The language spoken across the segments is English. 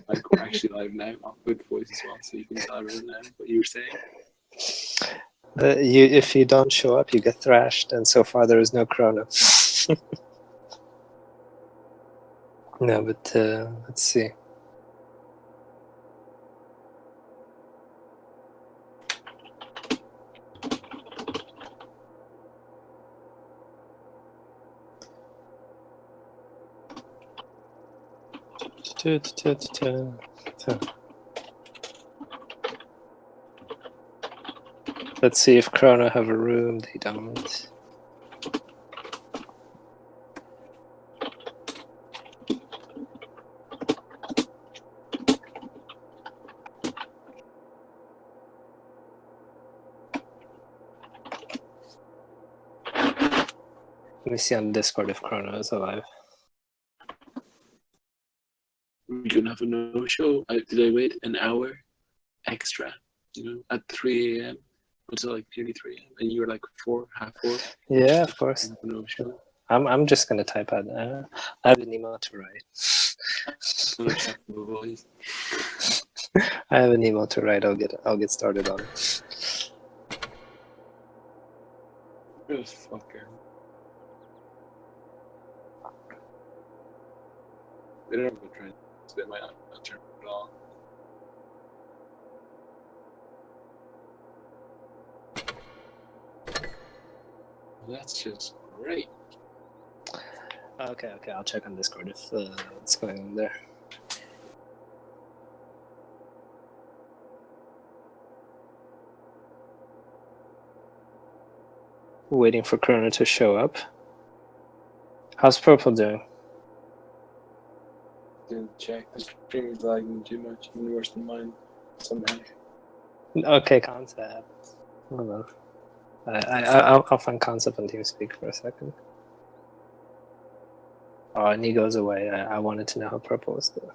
Like, we're actually live now with voice as well, so you can tell everyone now what you were saying. If you don't show up, you get thrashed, and so far there is no chrono. No, but let's see. Let's see if Chrono have a room. They don't. Let me see on Discord if Chrono is alive. We can have a no-show. Did I wait an hour extra? You know, at 3 a.m. until like nearly 3 a.m. and you were like 4, half 4. Yeah, of course. No-show. I'm just gonna type out. I have an email to write. I have an email to write. I'll get started on it. This fucker. They don't have a trend. So they might not turn it on. That's just great. Okay, I'll check on Discord if what's going on there. Waiting for Chrono to show up. How's Purple doing? Didn't check. The stream is lagging too much, even worse than mine somehow. Okay, Concept. Hold on. I'll find Concept on TeamSpeak for a second. Oh, and he goes away. I wanted to know how Purple was doing.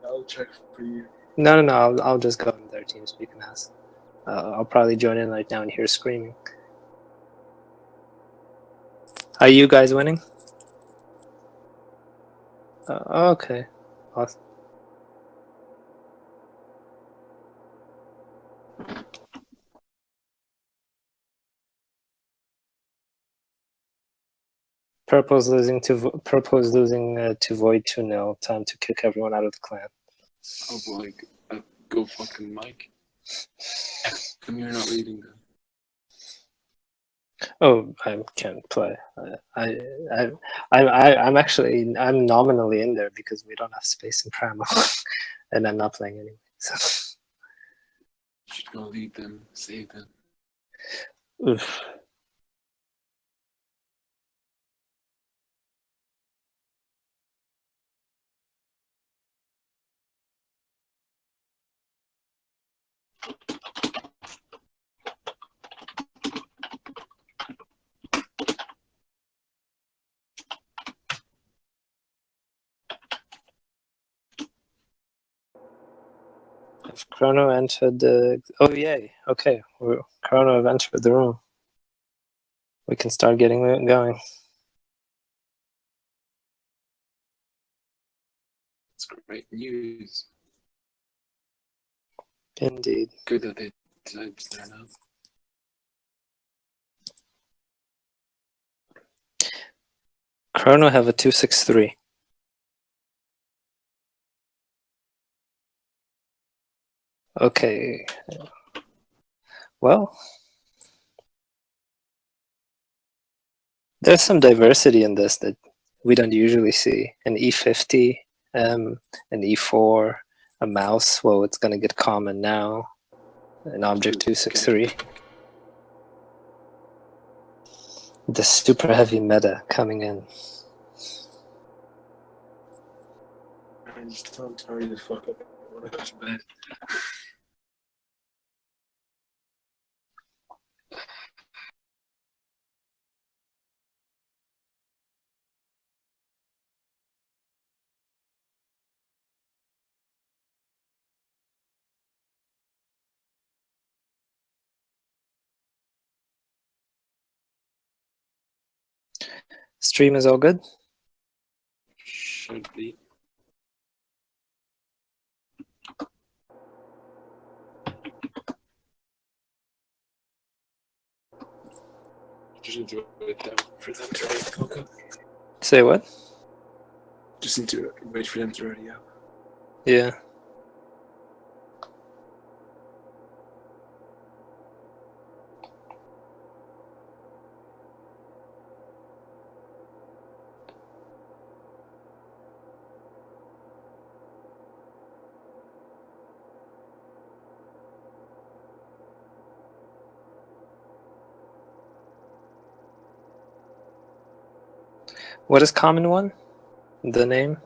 I'll check for you. No. I'll just go on their TeamSpeak and ask. I'll probably join in right now and hear screaming. Are you guys winning? Okay. Awesome. Purple's losing to Void 2-0. Time to kick everyone out of the clan. Oh boy, go fucking Mike. Come you're not reading them. Oh, I can't play. I'm actually nominally in there because we don't have space in Pramo, and I'm not playing anyway. So. You should go lead them, save them. Oof. If Chrono entered the... Oh, yay. Okay. Chrono have entered the room. We can start getting it going. It's great news. Indeed. Good that they decided to start now. Chrono have a 263. Okay. Well, there's some diversity in this that we don't usually see. An E50, an E4, a mouse. Well, it's going to get common now. An object 263. The super heavy meta coming in. I just don't hurry the fuck up. I want to go to bed. Stream is all good? Should be. just need to wait for them to ready to cook up. Say what? Just need to wait for them to ready up. Yeah. What is common one? The name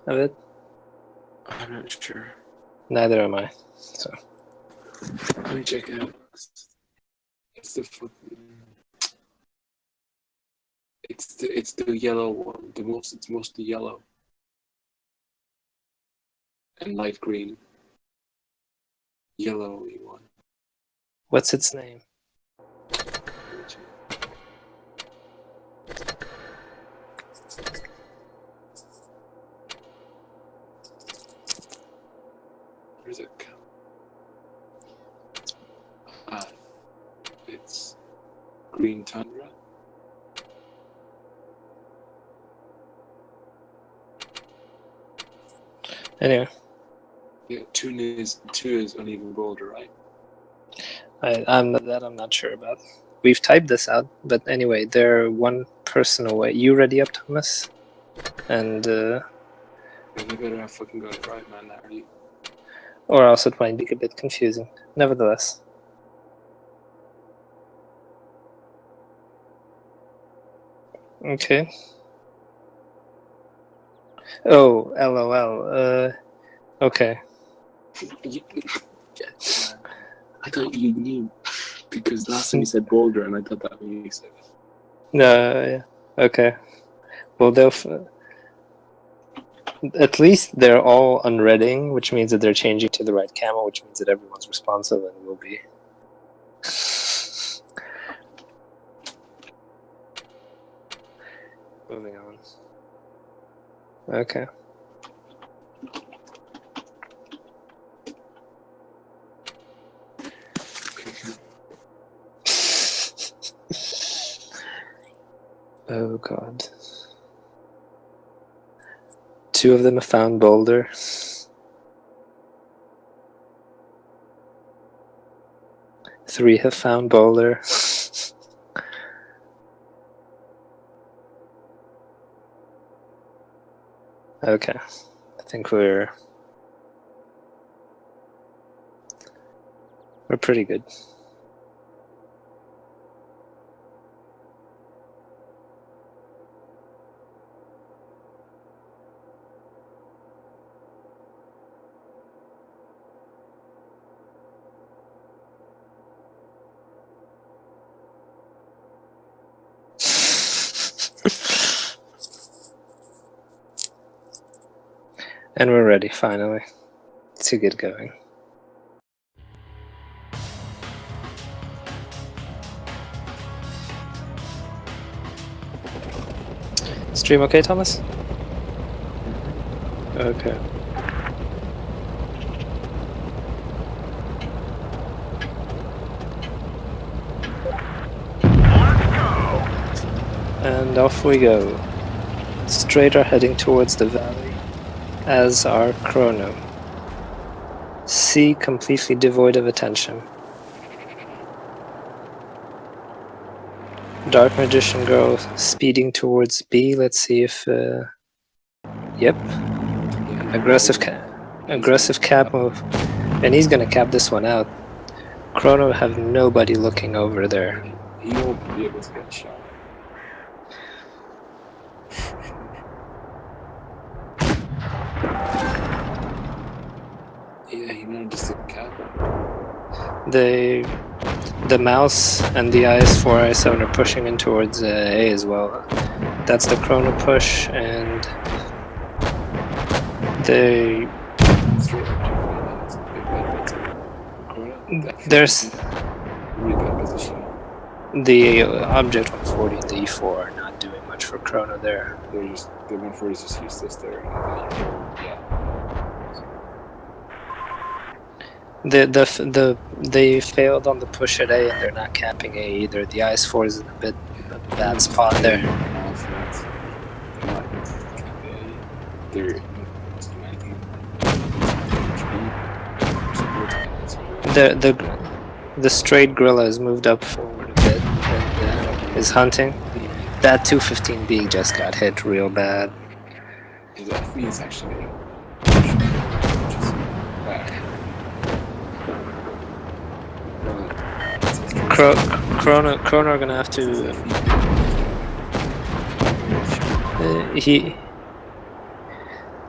of it? I'm not sure. Neither am I. So Let me check it out. It's the fucking. It's the yellow one. It's mostly yellow and light green. Yellowy one. what's its name? Where's it? It's green tundra. Anyway, Yeah, two is uneven boulder, right? I'm not sure about. We've typed this out, but anyway, they're one person away. You ready up, Thomas? And Yeah, they better have fucking got it right, man. Are you? or else it might be a bit confusing. Nevertheless. Okay. Oh, LOL. Okay. Yeah, man. I thought you knew because last time you said boulder, and I thought that when you said it. No, yeah. Okay. Well, at least they're all unreading, which means that they're changing to the right camo, which means that everyone's responsive and will be. Moving on. Okay. Oh god. Two of them have found boulder. Three have found boulder. Okay. I think we're pretty good. And we're ready, finally, to get going. Stream okay, Thomas? Okay. And off we go. Straight are heading towards the valley, as are KRONO. C completely devoid of attention. Dark Magician Girl speeding towards B. Let's see if... Yep. Aggressive cap move. And he's gonna cap this one out. KRONO have nobody looking over there. He won't be able to get shot. Yeah, he managed to cap. The mouse and the IS4, IS7 are pushing in towards A as well. That's the KRONO push, and there's the object 140 and the E4 are not doing much for KRONO there. The 140 is just useless there. Yeah. They failed on the push at A, and they're not capping A either. The IS4 is in a bit bad spot there. Offense. They're The straight gorilla has moved up forward a bit and is hunting. That 215B just got hit real bad. His FV is actually KRONO are gonna have to.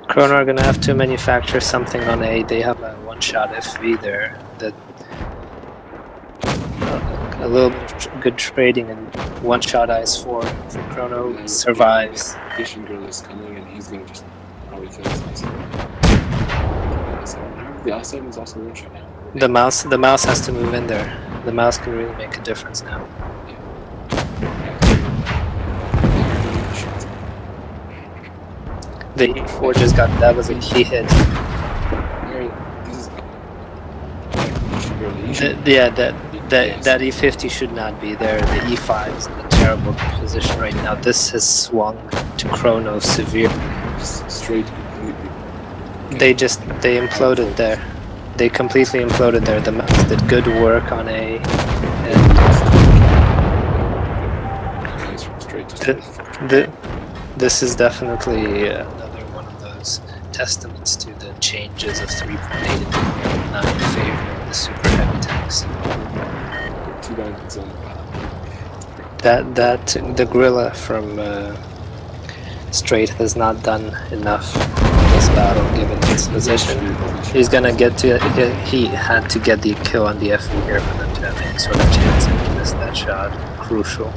KRONO are gonna have to manufacture something on A. They have a one-shot FV there that a little bit of good trading and one-shot IS-4 for KRONO survives. Fishing girl is coming and he's gonna just probably kill his The outside is also one shot now. The mouse has to move in there. The mouse can really make a difference now. The E4 just got, that was a key hit. That E50 should not be there. The E5 is in a terrible position right now. This has swung to KRONO severe. Straight completely. They imploded there. They completely imploded there. The mouse did good work on A. And this is definitely another one of those testaments to the changes of 3.8 and 3.9 in favor of the super heavy tanks. The gorilla from Straight has not done enough in this battle given its position. He's gonna get to he had to get the kill on the FV here for them to have any sort of chance, and he missed that shot. Crucial.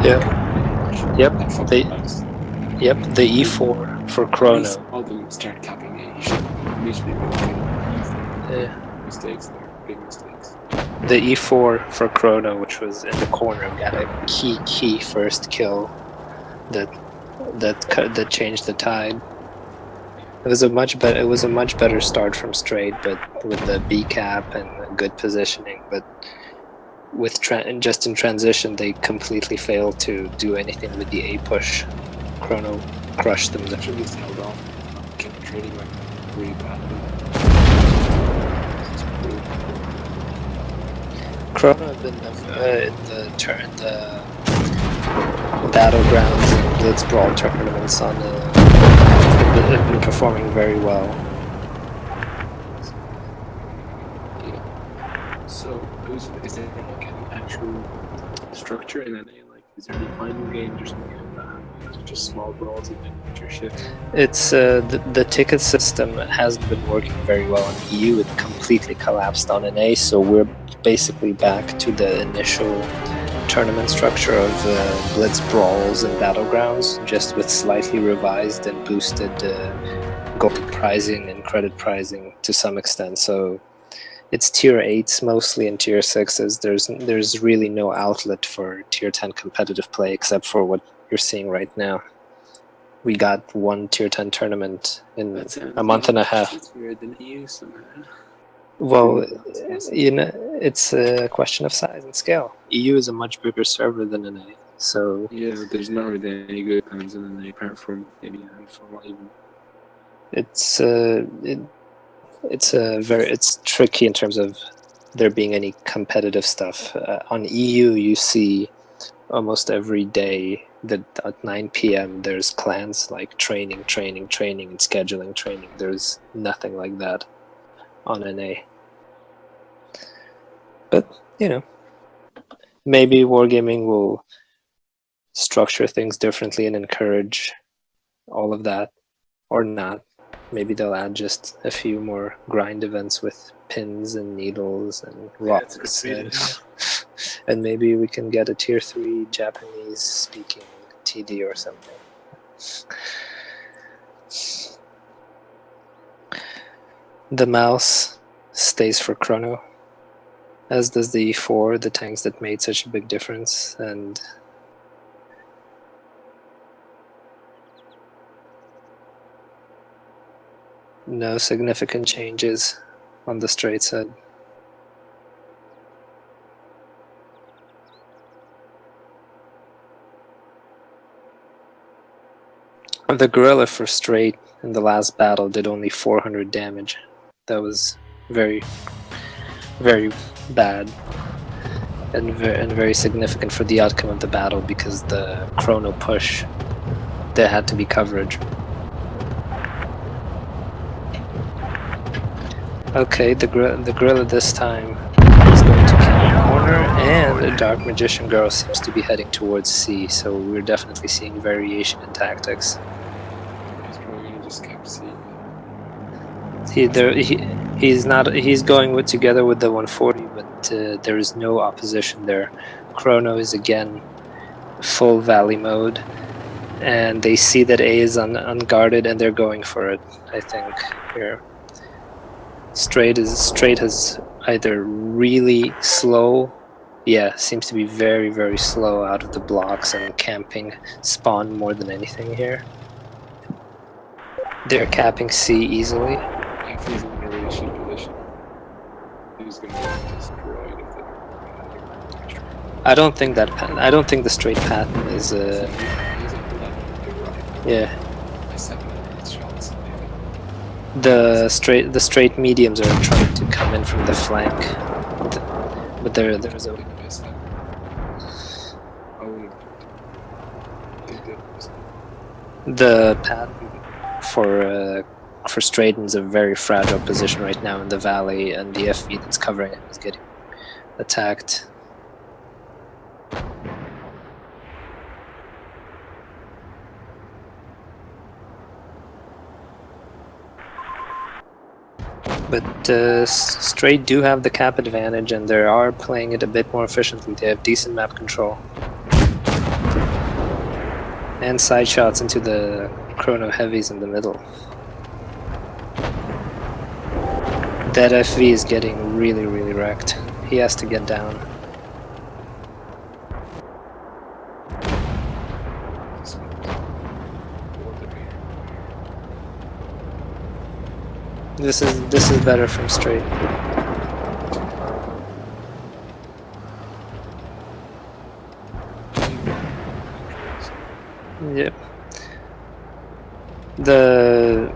Yep. The E4 for KRONO. All them start capping it. He should immediately be mistakes there, big mistakes. The E4 for KRONO, which was in the corner, got a key first kill that changed the tide. It was a much better start from Straight, but with the B cap and good positioning. But with just in transition, they completely failed to do anything with the A push. KRONO crushed them. Should just held off, kept trading like really badly. KRONO have been in the battlegrounds and Blitz Brawl tournaments have been performing very well. Yeah. So, is there like an actual structure in NA? Like, is there any final games or something like that? Just small brawls and then shift? It's the ticket system hasn't been working very well on EU. It completely collapsed on NA, so we're basically back to the initial tournament structure of Blitz Brawls and Battlegrounds, just with slightly revised and boosted gold pricing and credit pricing to some extent. So it's tier 8s mostly and tier 6s. There's really no outlet for tier 10 competitive play except for what you're seeing right now. We got one tier 10 tournament in a month and a half. Well, it's a question of size and scale. EU is a much bigger server than NA, so yeah, there's not really any good plans in NA apart from maybe a handful even. It's tricky in terms of there being any competitive stuff. On EU, you see almost every day that at 9 p.m. there's clans like training and scheduling training. There's nothing like that on NA. But, maybe Wargaming will structure things differently and encourage all of that, or not. Maybe they'll add just a few more grind events with pins and needles and rocks, and maybe we can get a tier 3 Japanese speaking TD or something. The mouse stays for KRONO, as does the E4, the tanks that made such a big difference, and no significant changes on the straight side. The gorilla for straight in the last battle did only 400 damage. That was very, very bad. And very significant for the outcome of the battle because the KRONO push, there had to be coverage. Okay, the gorilla this time is going to camp corner, and a Dark Magician Girl seems to be heading towards C, so we're definitely seeing variation in tactics. He's probably gonna just camp C. He's going together with the 140, but there is no opposition there. KRONO is again full valley mode, and they see that A is unguarded, and they're going for it. I think here. Straight has either really slow, yeah, seems to be very, very slow out of the blocks and camping spawn more than anything here. They're capping C easily. If he's in a really shit position, he's gonna get destroyed if they don't. I don't think the straight pattern is He's at 11 right. yeah. By 7 shots. The straight mediums are trying to come in from the flank, but there's a the pattern for Straighten's a very fragile position right now in the valley, and the FV that's covering him is getting attacked. But Straight do have the cap advantage, and they are playing it a bit more efficiently. They have decent map control. And side shots into the KRONO heavies in the middle. That FV is getting really, really wrecked. He has to get down. This is better from Straight. Yep. The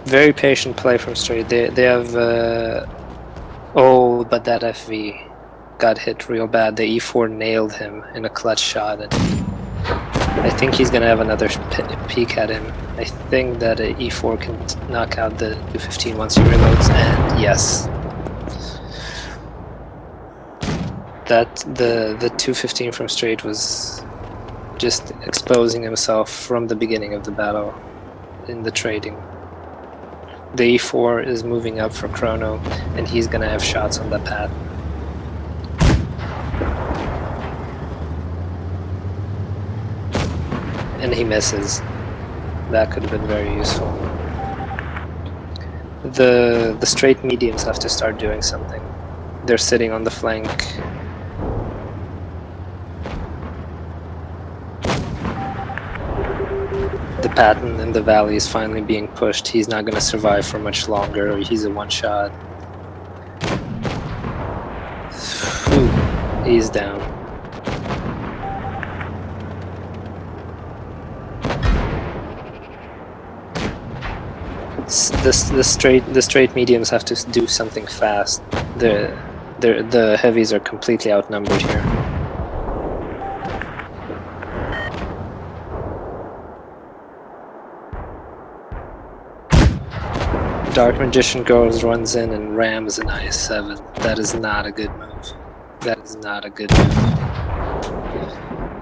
very patient play from Straight. They have oh, but that FV got hit real bad. The E4 nailed him in a clutch shot, and I think he's gonna have another peek at him. I think that a E4 can knock out the 215 once he reloads, and yes. That the 215 from Straight was just exposing himself from the beginning of the battle in the trading. The E4 is moving up for KRONO, and he's gonna have shots on that path. And he misses. That could have been very useful. The Straight mediums have to start doing something. They're sitting on the flank. The pattern in the valley is finally being pushed. He's not going to survive for much longer, or he's a one-shot. He's down. The straight mediums have to do something fast. The heavies are completely outnumbered here. Dark Magician Girls runs in and rams an IS-7. That is not a good move. That is not a good move.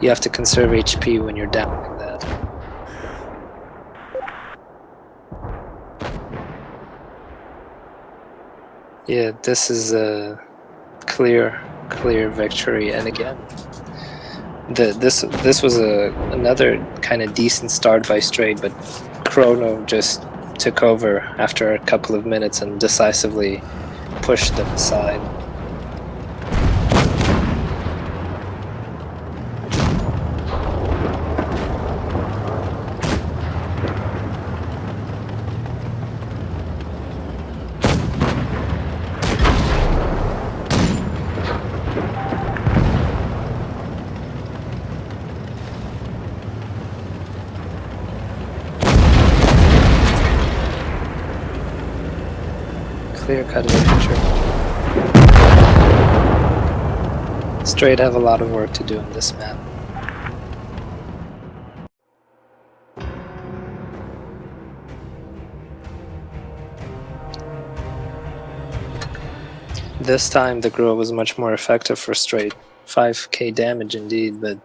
You have to conserve HP when you're down like that. Yeah, this is a clear victory, and again, this was another kind of decent start by Straight, but KRONO just took over after a couple of minutes and decisively pushed them aside. clear-cutting picture. Straight have a lot of work to do in this map. This time the Gruul was much more effective for Straight. 5k damage indeed, but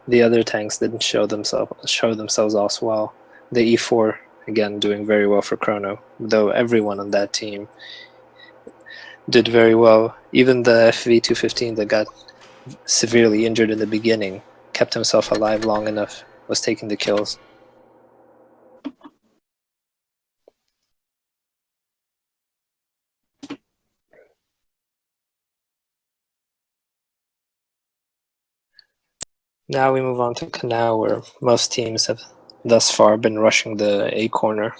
the other tanks didn't show themselves as well. The E4 again doing very well for KRONO, though everyone on that team did very well. Even the FV215 that got severely injured in the beginning kept himself alive long enough, was taking the kills. Now we move on to Canal, where most teams have thus far been rushing the A corner.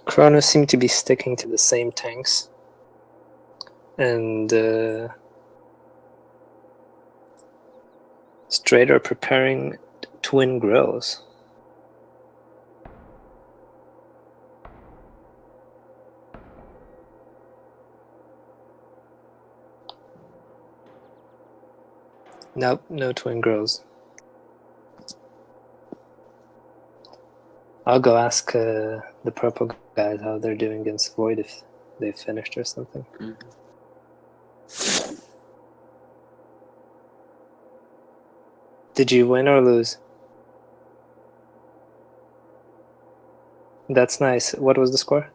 KRONO seem to be sticking to the same tanks, and Straight are preparing twin grills. Nope, no twin grills. I'll go ask the purple guys how they're doing against Void, if they've finished or something. Did you win or lose? That's nice. What was the score?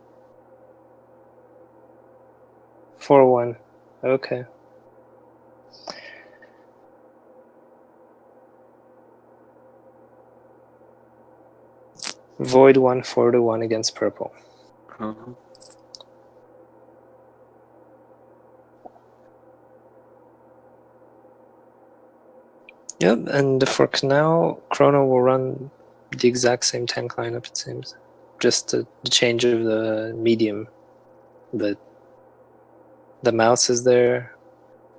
4-1. Okay. Void won 4-1 against purple. Yep, and for Canal, KRONO will run the exact same tank lineup, it seems. Just the change of the medium. But the mouse is there,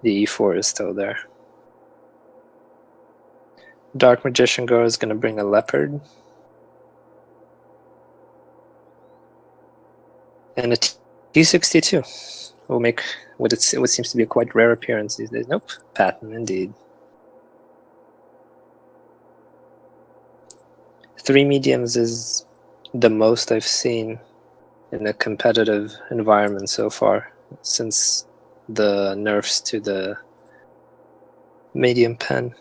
the E4 is still there. Dark Magician Girl is going to bring a leopard. And a T62 will make what seems to be a quite rare appearance these days. Nope, Patton indeed. 3 mediums is the most I've seen in a competitive environment so far since the nerfs to the medium pen.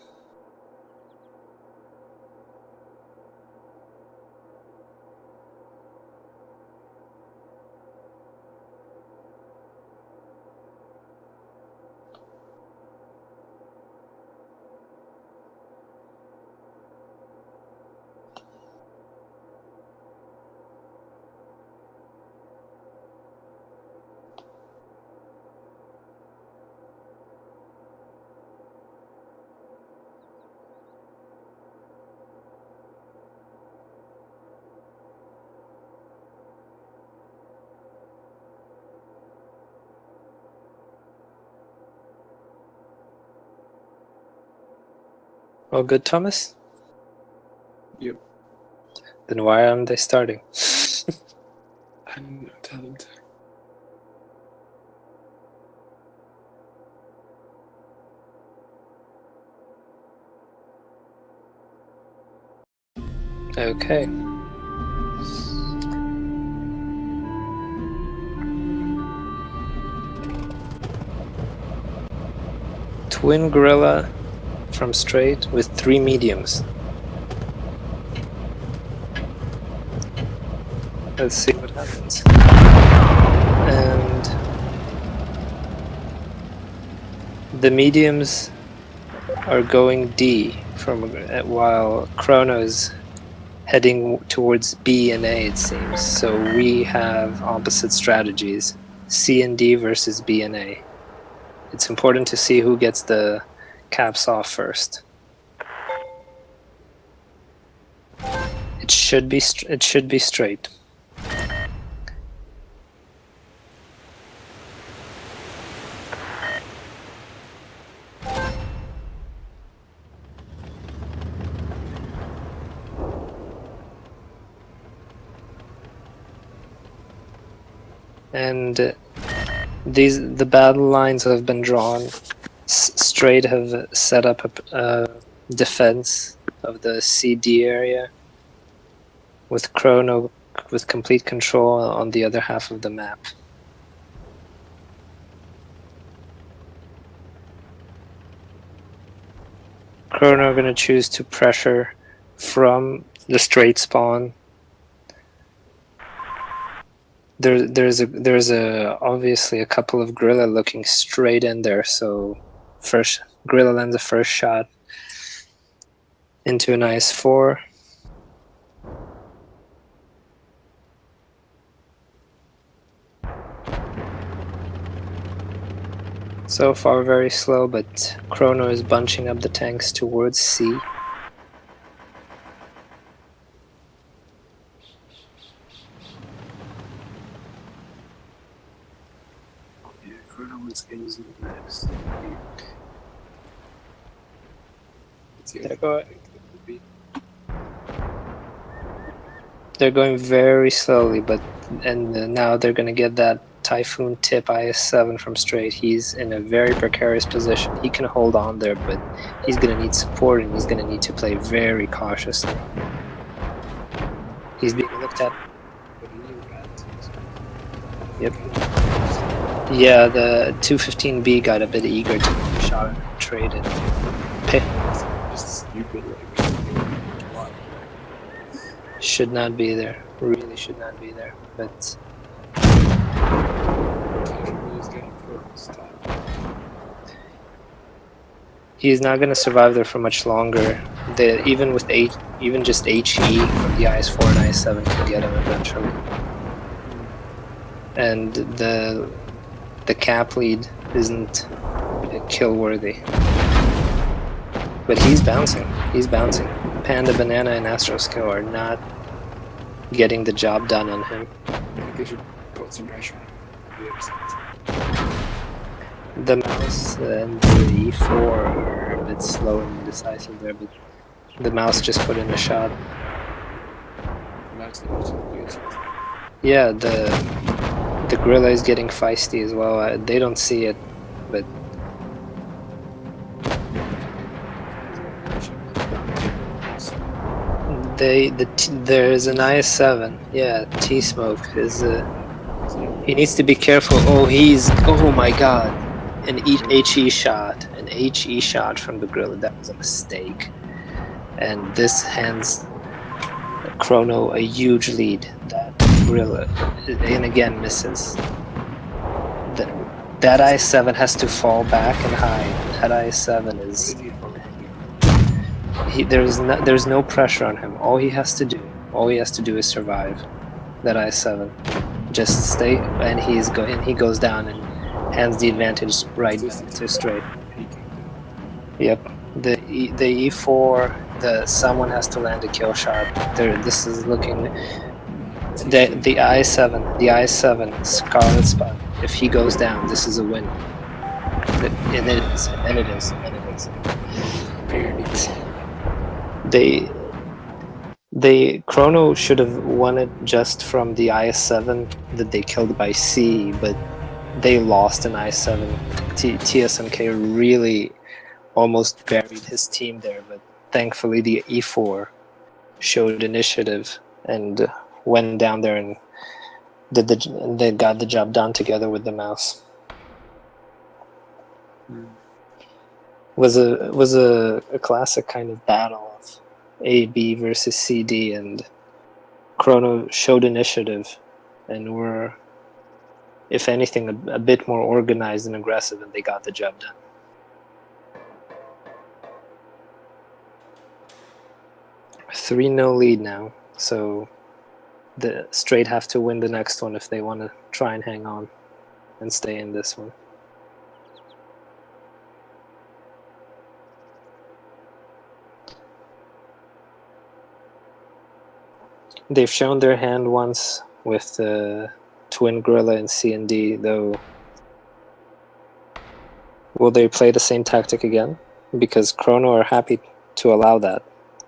All good, Thomas? Yep. Then why aren't they starting? I'm no talent. Okay. Twin Gorilla from Straight with 3 mediums. Let's see what happens. And the mediums are going D while KRONO is heading towards B and A, it seems. So we have opposite strategies. C and D versus B and A. It's important to see who gets the caps off first. It It should be straight. And the battle lines have been drawn. Straight have set up a defense of the CD area, with KRONO with complete control on the other half of the map. KRONO are going to choose to pressure from the straight spawn. There's obviously a couple of Gorilla looking straight in there, so first Gorilla lands the first shot into an IS-4. So far very slow, but KRONO is bunching up the tanks towards C. Yeah, KRONO once again using the maps. They're going very slowly, and now they're going to get that Typhoon tip IS-7 from straight. He's in a very precarious position. He can hold on there, but he's going to need support, and he's going to need to play very cautiously. He's being looked at. Yep. Yeah, the 215B got a bit eager to make a shot and trade it. Just stupid, should not be there. Really should not be there. But he's not going to survive there for much longer. Even with even just HE from the IS-4 and IS-7 can get him eventually. And the cap lead isn't kill worthy. But he's bouncing. He's bouncing. Panda, Banana, and Astro Skill are not getting the job done on him. I think they should put some pressure on him. The mouse and the E4 are a bit slow and indecisive there, but the mouse just put in a shot. Yeah, the Gorilla is getting feisty as well. They don't see it, but there's an IS-7. Yeah, T-Smoke is he needs to be careful. Oh my god, an HE shot, from the Gorilla. That was a mistake, and this hands KRONO a huge lead. That Gorilla, and again misses. That IS-7 has to fall back and hide. That IS-7 is. There's no pressure on him. All he has to do is survive. That IS-7, just stay, and he goes down and hands the advantage right back to straight. Yep. The E4, someone has to land a kill shot. This is looking. The I-7 Scarlet Spot. If he goes down, this is a win. And it is. KRONO should have won it just from the IS-7 that they killed by C, but they lost an IS-7. TSMK really almost buried his team there, but thankfully the E4 showed initiative and went down there and they got the job done together with the mouse. Was a classic kind of battle of A, B versus CD, and KRONO showed initiative and were, if anything, a bit more organized and aggressive, and they got the job done. A 3-0 lead now, so the straight have to win the next one if they want to try and hang on and stay in this one. They've shown their hand once with Twin Gorilla and C&D, though. Will they play the same tactic again? Because KRONO are happy to allow that.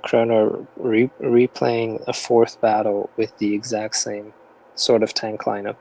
KRONO are replaying a fourth battle with the exact same sort of tank lineup.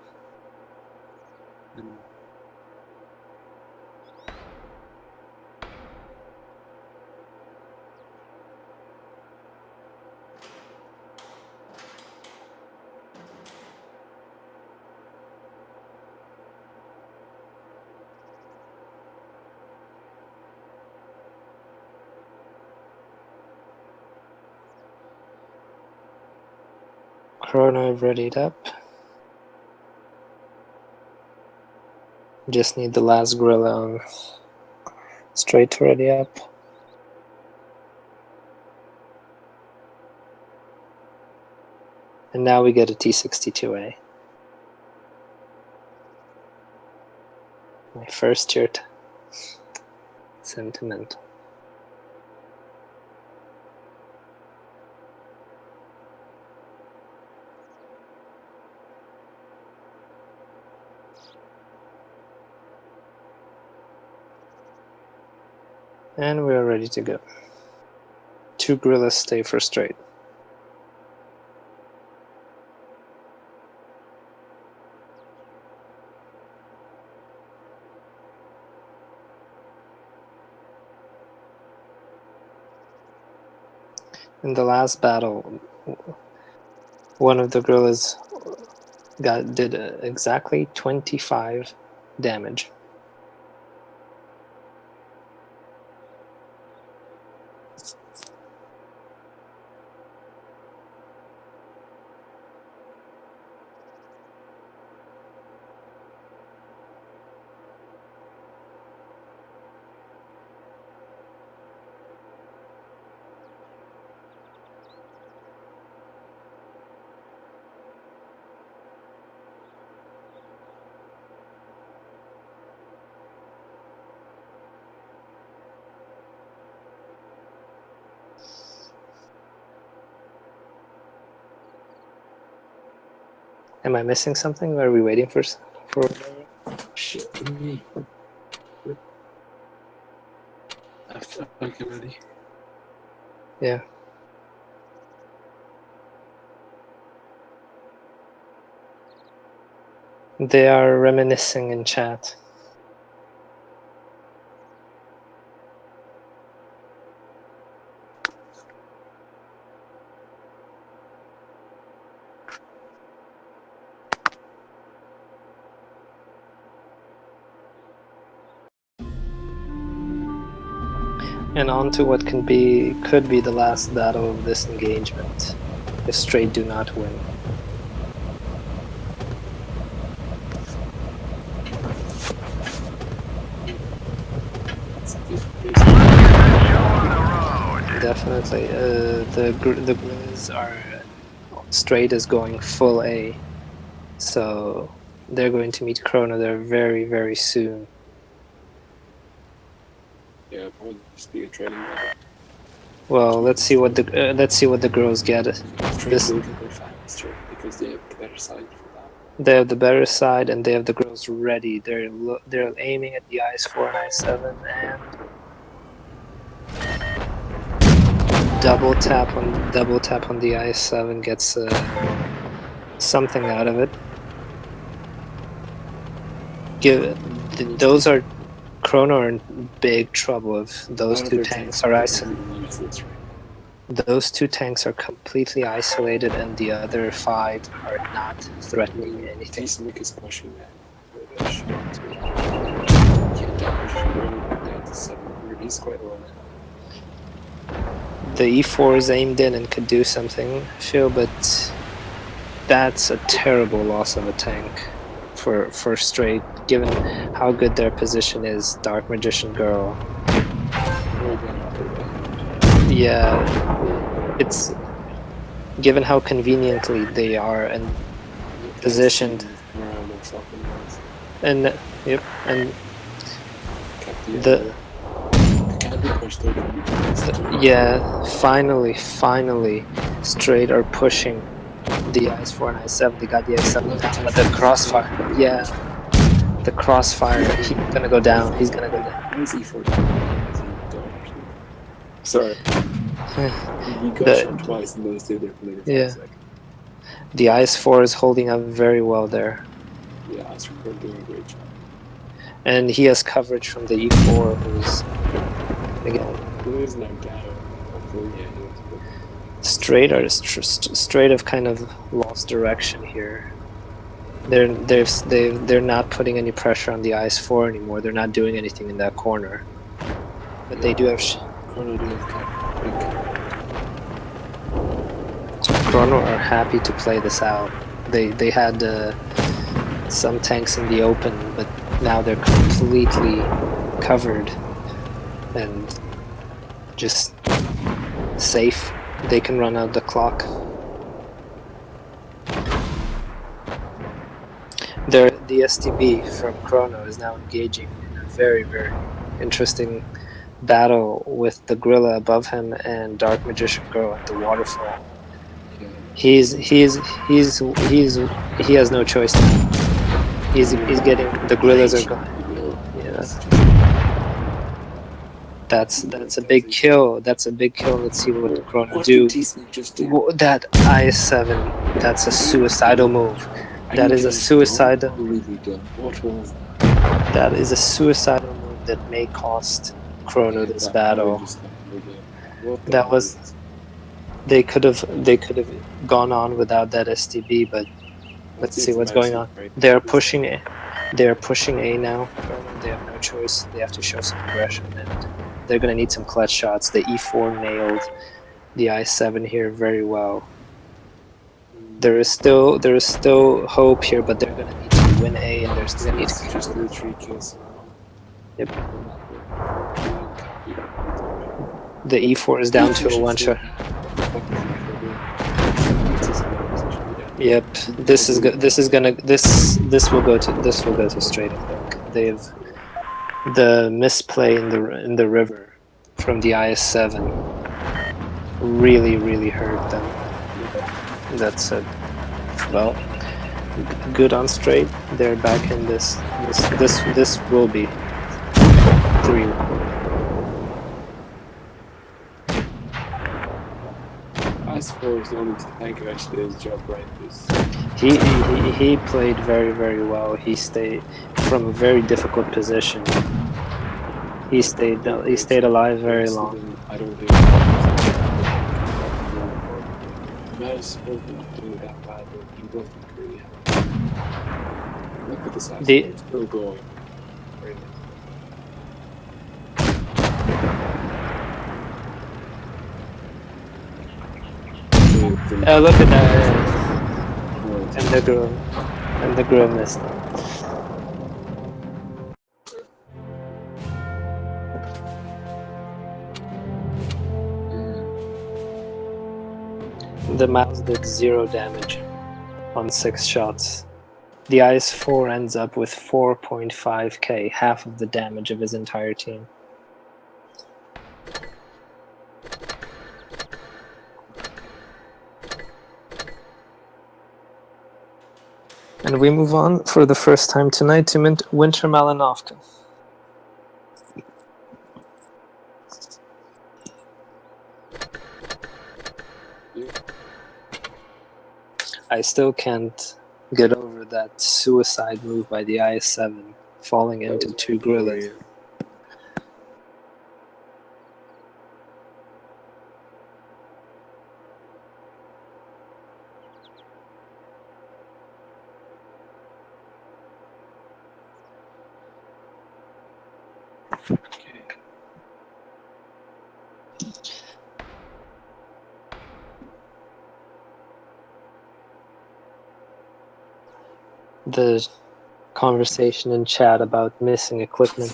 KRONO readied up. Just need the last gorilla on straight to ready up. And now we get a T62A. My first year sentimental. And we're ready to go. 2 gorillas stay for straight. In the last battle, one of the gorillas did exactly 25 damage. Am I missing something? Are we waiting for? Shit me. Okay, ready. Yeah. They are reminiscing in chat. And on to what could be the last battle of this engagement, if straight do not win. Definitely, the gorillas are straight is going full A, so they're going to meet KRONO there very, very soon. Yeah, probably just be a training battle. Well, let's see what the girls get. Straight will get there faster because they have the better side for that. They have the better side, and they have the girls ready. They're aiming at the IS-4 and IS-7, and double tap on the IS-7 gets something out of it. Those are KRONO are in big trouble if those two tanks are isolated. Those two tanks are completely isolated, and the other 5 are not threatening anything. T-Snick is pushing that. He's quite low now. The E4 is aimed in and could do something, I feel, but that's a terrible loss of a tank for straight, given how good their position is. Dark Magician Girl. Yeah, it's given how conveniently they are and positioned. And yep, and yeah, finally, straight are pushing The IS4 and I7, they got the I7 down, but the crossfire, yeah, the crossfire, he's gonna go down. He's gonna go down. Why is E4 down? Is he dumb or something? Sorry. He got shot twice and then he stayed there for like a 5 seconds. The IS4 is holding up very well there. Yeah, IS4 doing a great job. And he has coverage from the E4, who's, again, who is now down. Hopefully, yeah, he is. But straight have kind of lost direction here. They're not putting any pressure on the IS4 anymore. They're not doing anything in that corner. But yeah, they do have KRONO do have big KRONO are happy to play this out. They had some tanks in the open, but now they're completely covered and just safe. They can run out the clock. The STB from KRONO is now engaging in a very, very interesting battle with the gorilla above him and Dark Magician Girl at the waterfall. Yeah. He has no choice now. He's getting, the gorillas are going. Yeah. That's a big kill. That's a big kill. Let's see what KRONO do. Just do? That IS7, that's a suicidal move. That is a suicidal. Really dumb. What was that? That is a suicidal move that may cost KRONO this battle. That was. They could have gone on without that STB, but let's see what's going on. They're pushing it. They're pushing A now. They have no choice. They have to show some aggression, and they're gonna need some clutch shots. The E4 nailed the I7 here very well. There is still hope here, but they're gonna need to win A, and they're still gonna need to kill. Just the 3 kills. Yep. The E4 is down to a one shot. Yep. This will go to straight up. They've the misplay in the river from the IS7 really hurt them. That's it. Well, good on straight. They're back in this. This will be 3-1. IS4 is the only tank who actually did his job right. He played very well. He stayed from a very difficult position. He stayed alive very long. I don't think Mouse wasn't doing that bad, but he wasn't really happy. Look at this IS4, it's still going. Very nice. Look at that. And the girl missed them. The mouse did 0 damage on 6 shots. The IS4 ends up with 4.5k, half of the damage of his entire team. And we move on for the first time tonight to Winter Malinovka. I still can't get over that suicide move by the IS7, falling into 2 gorillas. The conversation in chat about missing equipment.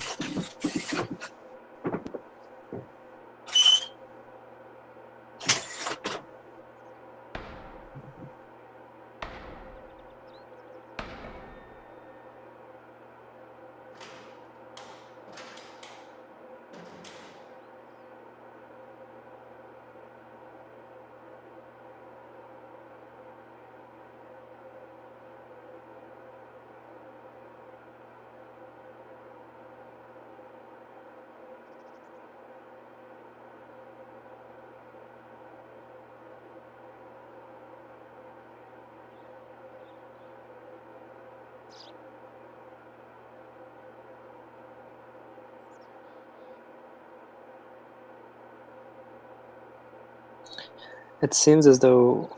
It seems as though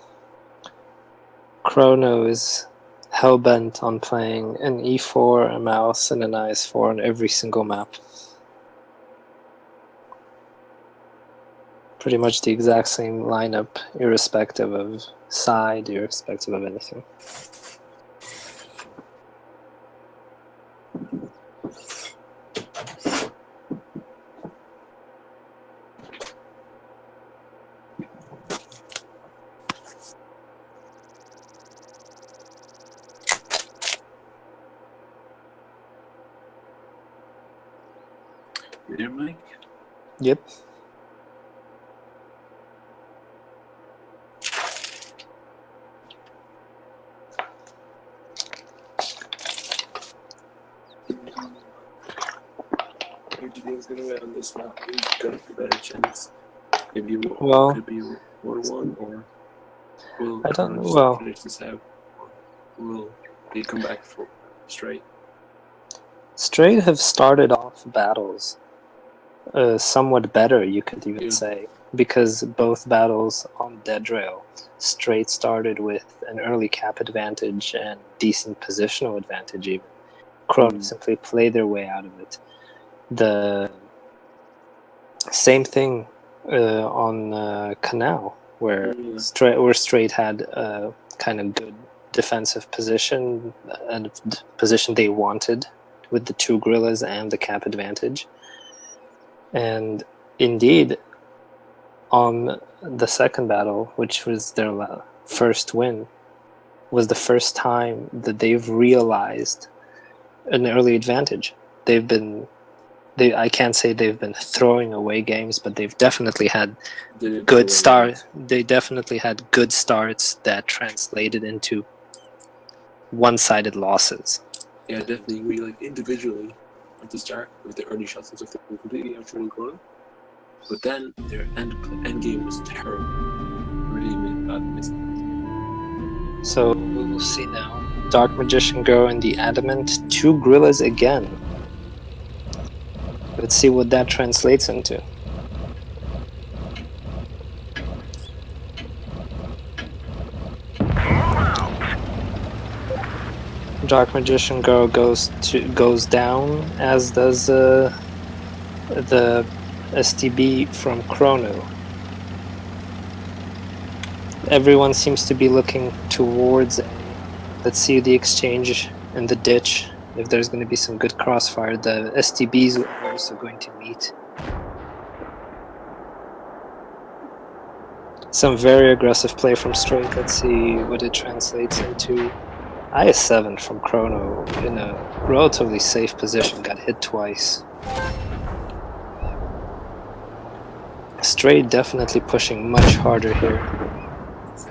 KRONO is hell-bent on playing an e4, a mouse, and an IS4 on every single map. Pretty much the exact same lineup, irrespective of side, irrespective of anything. You there, Mike? Yep. Who do you think is going to win on this map? Who's got the better chance? Maybe Well, could be 1-1, or will I don't know. KRONO Well, finish this out? Or will they come back for straight? Straight have started off battles somewhat better, you could even say, because both battles on Dead Rail, Straight started with an early cap advantage and decent positional advantage even. KRONO simply played their way out of it. The same thing on Canal, where Straight had a kind of good defensive position, and the position they wanted with the two gorillas and the cap advantage. And indeed, on the second battle, which was their first win, was the first time that they've realized an early advantage. I can't say they've been throwing away games, but they've definitely had good starts. They definitely had good starts that translated into one-sided losses. Yeah, definitely agree. Like individually, at the start with the early shots and stuff, they were completely outshooting KRONO. But then their end game was terrible. Really made bad mistakes. So we'll see now. Dark Magician Girl and the Adamant, two gorillas again. Let's see what that translates into. Dark Magician Girl goes down, as does the STB from KRONO. Everyone seems to be looking towards A. Let's see the exchange in the ditch. If there's going to be some good crossfire, the STBs are also going to meet. Some very aggressive play from Straight. Let's see what it translates into. IS7 from KRONO in a relatively safe position, got hit twice. Straight definitely pushing much harder here.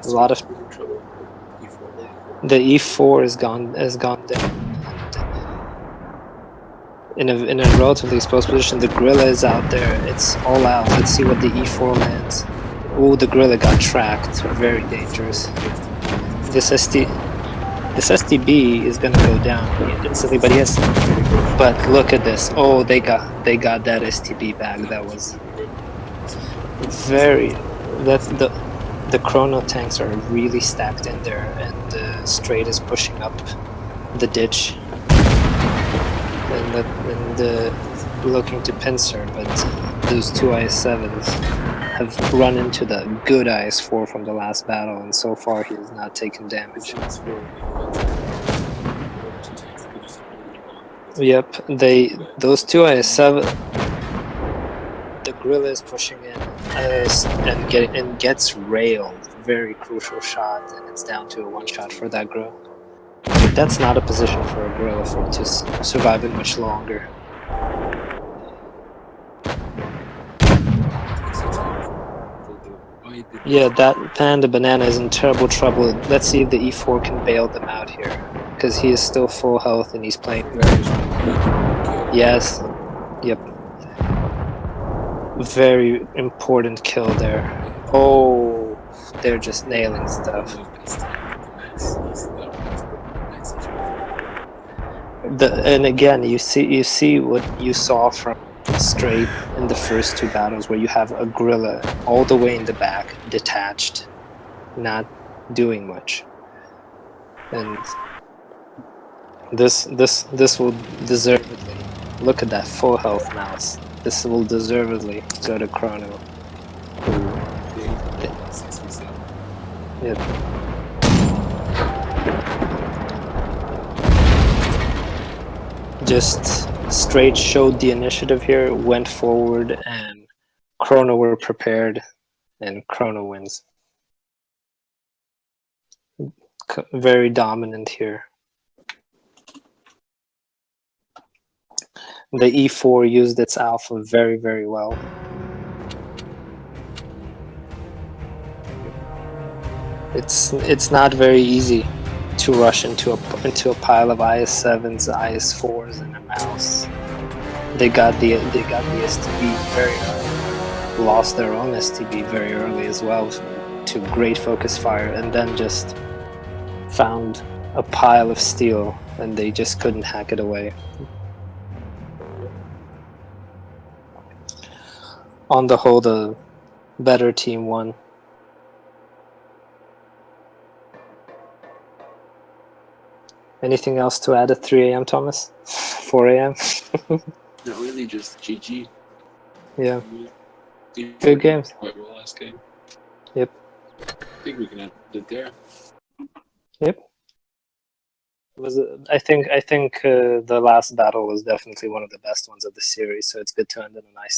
A lot of the E4 has gone down. In a relatively exposed position, the gorilla is out there. It's all out. Let's see what the E4 lands. Oh, the gorilla got tracked. Very dangerous. This STB is gonna go down instantly, but yes. But look at this. Oh, they got that STB back. That was very. The KRONO tanks are really stacked in there, and Straight is pushing up the ditch and looking to pincer, but those two IS7s have run into the good IS4 from the last battle, and so far he has not taken damage. Yep, those two IS7. The gorilla is pushing in and gets railed. Very crucial shot, and it's down to a one shot for that gorilla. But that's not a position for a gorilla to survive it much longer. Yeah, that Panda Banana is in terrible trouble. Let's see if the E4 can bail them out here, because he is still full health and he's playing very well. Yes. Yep. Very important kill there. Oh, they're just nailing stuff. And again, you see what you saw from straight in the first two battles where you have a gorilla all the way in the back, detached, not doing much. And this will deservedly, look at that full health mouse. This will deservedly go to KRONO. Yep. Just straight showed the initiative here, went forward, and KRONO were prepared, and KRONO wins. Very dominant here. The E4 used its alpha very, very well. It's not very easy to rush into a pile of IS7s, IS4s, and a mouse. They got the STB very early, lost their own STB very early as well to great focus fire, and then just found a pile of steel, and they just couldn't hack it away. On the whole, the better team won. Anything else to add at 3 a.m., Thomas? 4 a.m.? Not really, just GG. Yeah. Good games. Quite well last game. Yep. I think we can end it there. Yep. I think the last battle was definitely one of the best ones of the series, so it's good to end on a nice note.